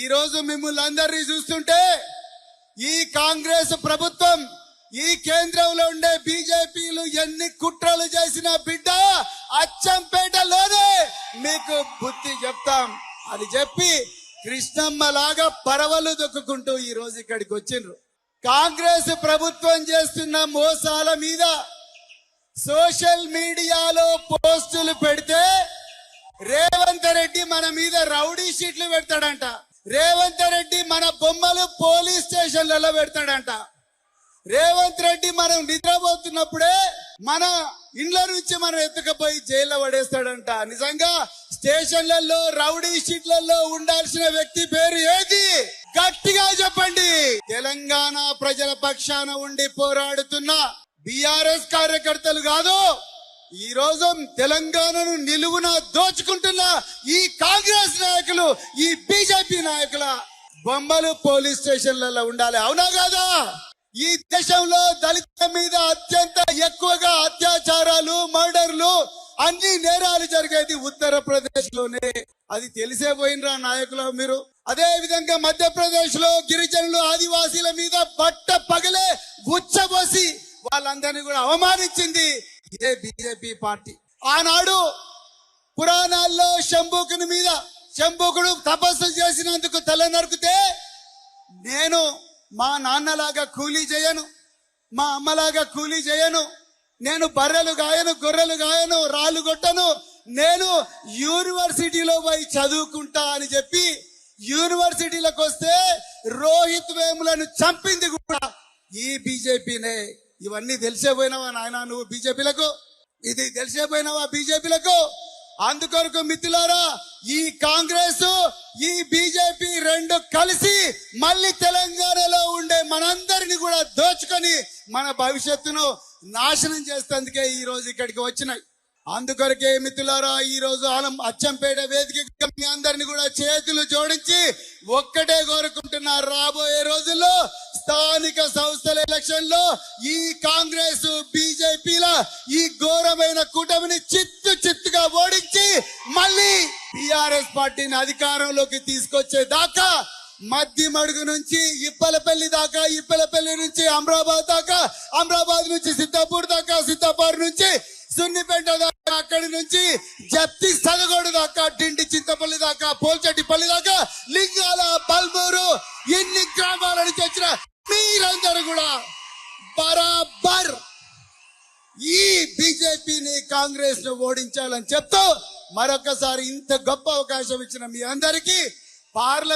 ఈ రోజు మిమ్మల్ని అందరినీ చూస్తుంటే ఈ కాంగ్రెస్ ప్రభుత్వం ఈ కేంద్రంలో ఉండే బీజేపీలు ఎన్ని కుట్రలు చేసిన బిడ్డ అచ్చంపేటలోనే మీకు బుద్ధి చెప్తాం అని చెప్పి కృష్ణమ్మ లాగా పరవలు దొక్కుంటూ ఈ రోజు ఇక్కడికి వచ్చిండ్రు. కాంగ్రెస్ ప్రభుత్వం చేస్తున్న మోసాల మీద సోషల్ మీడియాలో పోస్టులు పెడితే రేవంత్ రెడ్డి మన మీద రౌడీ షీట్లు పెడతాడంట. రేవంత్ రెడ్డి మన బొమ్మలు పోలీస్ స్టేషన్లలో పెడతాడంట. రేవంత్ రెడ్డి మనం నిద్రపోతున్నప్పుడే మన ఇండ్ల నుంచి మనం ఎత్తుకపోయి జైల్లో పడేస్తాడంట. నిజంగా స్టేషన్లలో రౌడీ షీట్లలో ఉండాల్సిన వ్యక్తి పేరు ఏది? గట్టిగా చెప్పండి. తెలంగాణ ప్రజల పక్షాన ఉండి పోరాడుతున్న బీఆర్ఎస్ కార్యకర్తలు కాదు, ఈ రోజు తెలంగాణను నిలువున దోచుకుంటున్న ఈ కాంగ్రెస్ నాయకులు, ఈ బీజేపీ నాయకుల బొమ్మలు పోలీస్ స్టేషన్లలో ఉండాలి. అవునా కాదా? ఈ దేశంలో దళితుల మీద అత్యంత ఎక్కువగా అత్యాచారాలు, మర్డర్లు, అన్ని నేరాలు జరిగేది ఉత్తరప్రదేశ్ లోనే. అది తెలిసే పోయినరా నాయకులు మీరు? అదే విధంగా మధ్యప్రదేశ్ లో గిరిజనులు, ఆదివాసీల మీద బట్ట పగలే ఉచ్చబోసి వాళ్ళందరినీ కూడా అవమానించింది ఇదే బీజేపీ పార్టీ. ఆనాడు పురాణాల్లో శంభుకుని మీద శంభుకుడు తపస్సు చేసినందుకు తల నరికితే నేను మా నాన్నలాగా కూలీ చేయను, మా అమ్మలాగా కూలీ చేయను, నేను బర్రెలు గాయను, గొర్రెలు గాయను, రాళ్ళు కొట్టను, నేను యూనివర్సిటీలో పోయి చదువుకుంటా అని చెప్పి యూనివర్సిటీలకు వస్తే రోహిత్ వేములను చంపింది కూడా ఈ బీజేపీనే. ఇవన్నీ తెలిసేపోయినావా నాయన నువ్వు బీజేపీలకు? ఇది తెలిసేపోయినావా బీజేపీలకు? అందుకొరకు మిత్రులారా, ఈ కాంగ్రెస్ ఈ బీజేపీ రెండు కలిసి మళ్ళీ తెలంగాణలో ఉండే మనందరినీ కూడా దోచుకొని మన భవిష్యత్తును నాశనం చేసేందుకే ఈ రోజు ఇక్కడికి వచ్చినాయి. అందుకొరకే మిత్రులారా, ఈ రోజు అచ్చంపేట వేదిక మీ అందరినీ కూడా చేతులు జోడించి ఒక్కటే కోరుకుంటున్నారు, రాబోయే రోజుల్లో స్థానిక సంస్థల ఎలక్షన్ లో ఈ కాంగ్రెస్ బీజేపీల ఈ ఘోరమైన కూటమిని చిత్తుగా ఓడించి మళ్ళీ టిఆర్ఎస్ పార్టీని అధికారంలోకి తీసుకొచ్చే దాకా మధ్య మడుగు నుంచి ఇప్పలపల్లి దాకా, ఇప్పలపల్లి నుంచి అమరాబాద్ దాకా, అమరాబాద్ నుంచి సిద్ధాపూర్ దాకా, సిద్ధాపూర్ నుంచి సున్నిపేట దాకా, అక్కడి నుంచి జప్తి సదగోడు దాకా, డిండి చింతపల్లి దాకా, పోల్చెట్టిపల్లి దాకా, లింగాల, బల్మూరు, ఎన్ని గ్రామాల నుంచి వచ్చిన మీరందరూ కూడా బరాబర్ ఈ బీజేపీని కాంగ్రెస్ ను ఓడించాలని చెప్తూ మరొకసారి ఇంత గొప్ప అవకాశం ఇచ్చిన మీ అందరికీ పార్లమెంట్